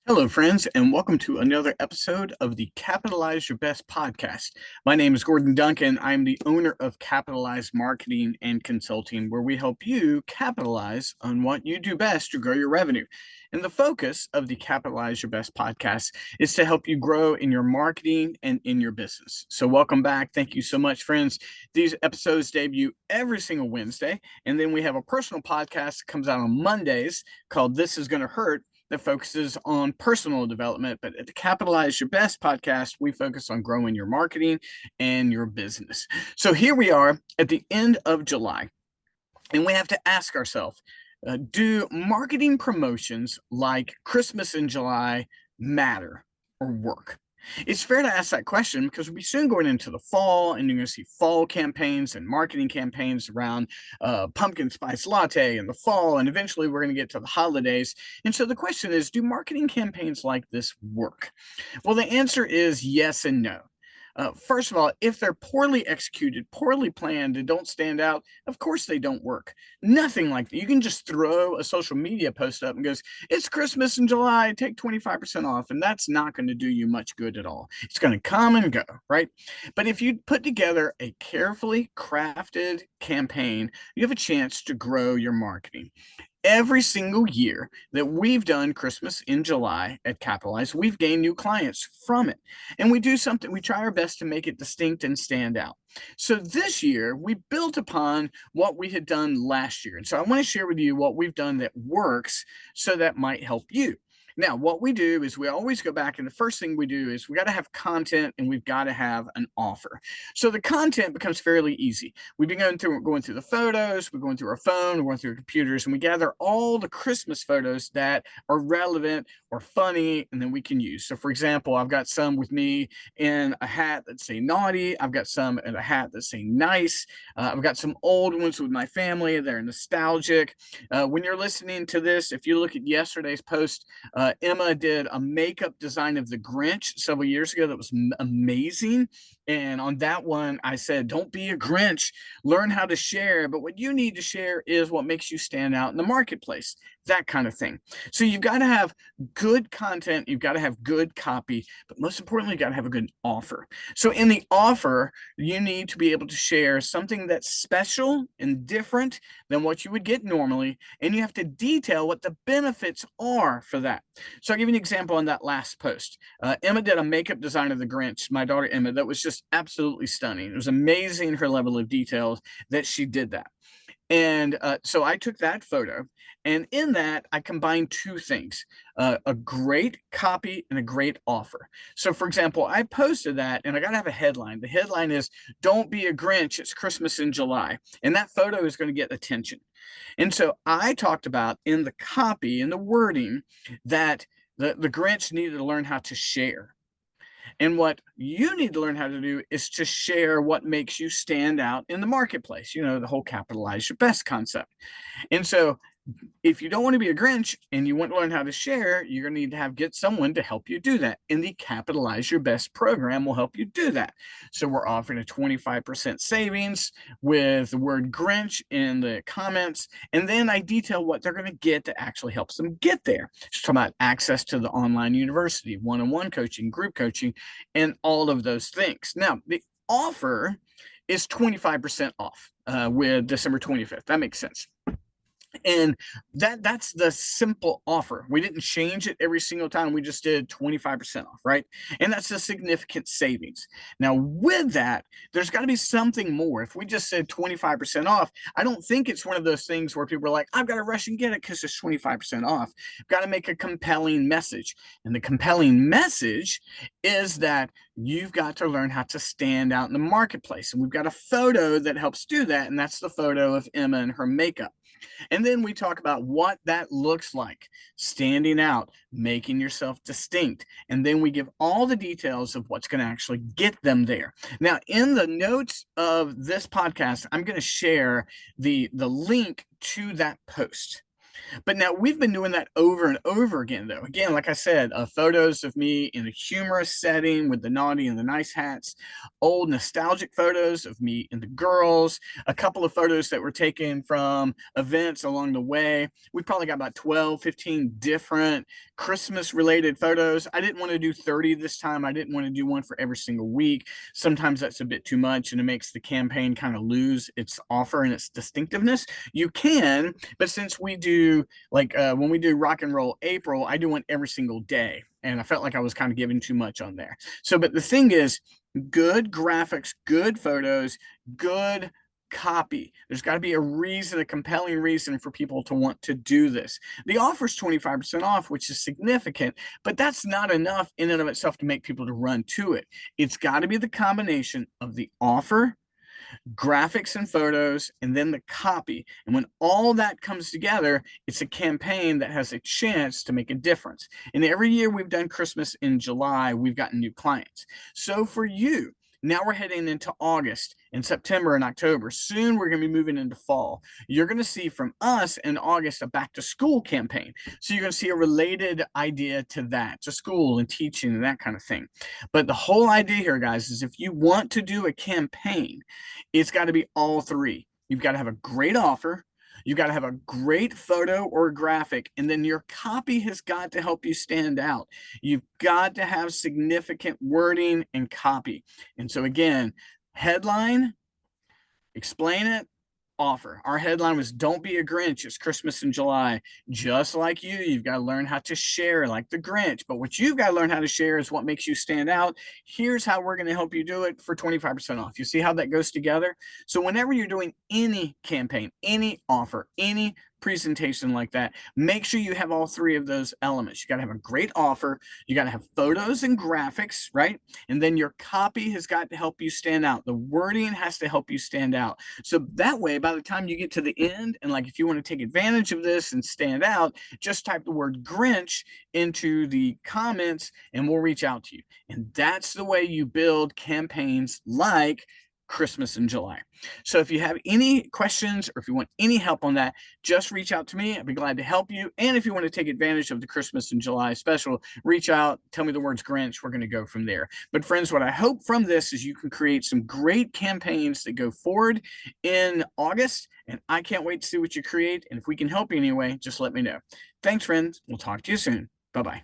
Hello, friends, and welcome to another episode of the Capitalize Your Best podcast. My name is Gordon Duncan. I'm the owner of Capitalize Marketing and Consulting, where we help you capitalize on what you do best to grow your revenue. And the focus of the Capitalize Your Best podcast is to help you grow in your marketing and in your business. So, welcome back. Thank you so much, friends. These episodes debut every single Wednesday, and then we have a personal podcast that comes out on Mondays called This Is Gonna Hurt, that focuses on personal development. But at the Capitalize Your Best podcast, we focus on growing your marketing and your business. So here we are at the end of July, and we have to ask ourselves, do marketing promotions like Christmas in July matter or work? It's fair to ask that question because we're soon going into the fall, and you're going to see fall campaigns and marketing campaigns around pumpkin spice latte in the fall, and eventually we're going to get to the holidays. And so the question is, do marketing campaigns like this work? Well, the answer is yes and no. First of all, if they're poorly executed, poorly planned, and don't stand out, of course they don't work. Nothing like that. You can just throw a social media post up and goes, "It's Christmas in July, take 25% off," and that's not going to do you much good at all. It's going to come and go, right? But if you put together a carefully crafted campaign, you have a chance to grow your marketing. Every single year that we've done Christmas in July at Capitalize, we've gained new clients from it. And we do something, we try our best to make it distinct and stand out. So this year, we built upon what we had done last year. And so I want to share with you what we've done that works so that might help you. Now, what we do is we always go back, and the first thing we do is we got to have content and we've got to have an offer. So the content becomes fairly easy. We've been going through the photos, we're going through our phone, we're going through our computers, and we gather all the Christmas photos that are relevant or funny, and then we can use. So, for example, I've got some with me in a hat that say naughty. I've got some in a hat that say nice. I've got some old ones with my family. They're nostalgic. When you're listening to this, if you look at yesterday's post, Emma did a makeup design of the Grinch several years ago that was amazing. And on that one, I said, don't be a Grinch, learn how to share. But what you need to share is what makes you stand out in the marketplace, that kind of thing. So you've got to have good content, you've got to have good copy, but most importantly, you've got to have a good offer. So in the offer, you need to be able to share something that's special and different than what you would get normally, and you have to detail what the benefits are for that. So I'll give you an example on that last post. Emma did a makeup design of the Grinch, my daughter Emma, that was just absolutely stunning. It was amazing, her level of details that she did that. And so I took that photo, and in that, I combined two things, a great copy and a great offer. So, for example, I posted that, and I got to have a headline. The headline is, "Don't be a Grinch, it's Christmas in July." And that photo is going to get attention. And so I talked about in the copy, in the wording, that the Grinch needed to learn how to share. And what you need to learn how to do is to share what makes you stand out in the marketplace, the whole capitalize your best concept. And so if you don't want to be a Grinch and you want to learn how to share, you're going to need to get someone to help you do that. And the Capitalize Your Best program will help you do that. So we're offering a 25% savings with the word Grinch in the comments. And then I detail what they're going to get that actually helps them get there. Just talking about access to the online university, one-on-one coaching, group coaching, and all of those things. Now, the offer is 25% off with December 25th. That makes sense. And that's the simple offer. We didn't change it every single time. We just did 25% off, right? And that's a significant savings. Now, with that, there's got to be something more. If we just said 25% off, I don't think it's one of those things where people are like, I've got to rush and get it because it's 25% off. You've got to make a compelling message. And the compelling message is that you've got to learn how to stand out in the marketplace. And we've got a photo that helps do that. And that's the photo of Emma and her makeup. And then we talk about what that looks like, standing out, making yourself distinct. And then we give all the details of what's going to actually get them there. Now, in the notes of this podcast, I'm going to share the link to that post. But now we've been doing that over and over again, though. Again, like I said, photos of me in a humorous setting with the naughty and the nice hats, old nostalgic photos of me and the girls, a couple of photos that were taken from events along the way. We probably got about 12, 15 different Christmas related photos. I didn't want to do 30 this time. I didn't want to do one for every single week. Sometimes that's a bit too much and it makes the campaign kind of lose its offer and its distinctiveness. You can, but since we do when we do Rock and Roll April, I do one every single day. And I felt like I was kind of giving too much on there. So, but the thing is, good graphics, good photos, good copy. There's got to be a reason, a compelling reason for people to want to do this. The offer is 25% off, which is significant, but that's not enough in and of itself to make people to run to it. It's got to be the combination of the offer, graphics and photos, and then the copy. And when all that comes together, it's a campaign that has a chance to make a difference. And every year we've done Christmas in July, we've gotten new clients. So for you, now we're heading into August and September and October. Soon we're going to be moving into fall. You're going to see from us in August a back to school campaign. So you're going to see a related idea to that, to school and teaching and that kind of thing. But the whole idea here, guys, is if you want to do a campaign, it's got to be all three. You've got to have a great offer. You've got to have a great photo or graphic, and then your copy has got to help you stand out. You've got to have significant wording and copy. And so again, headline, explain it, offer. Our headline was "Don't be a Grinch. It's Christmas in July." Just like you've got to learn how to share like the Grinch. But what you've got to learn how to share is what makes you stand out. Here's how we're going to help you do it for 25% off. You see how that goes together? So whenever you're doing any campaign, any offer, any presentation like that, make sure you have all three of those elements. You got to have a great offer, you got to have photos and graphics, right? And then your copy has got to help you stand out. The wording has to help you stand out. So that way, by the time you get to the end, and like if you want to take advantage of this and stand out, just type the word Grinch into the comments and we'll reach out to you. And that's the way you build campaigns like Christmas in July. So if you have any questions or if you want any help on that, just reach out to me. I'd be glad to help you. And if you want to take advantage of the Christmas in July special, reach out, tell me the words Grinch. We're going to go from there. But friends, what I hope from this is you can create some great campaigns that go forward in August. And I can't wait to see what you create. And if we can help you anyway, just let me know. Thanks, friends. We'll talk to you soon. Bye-bye.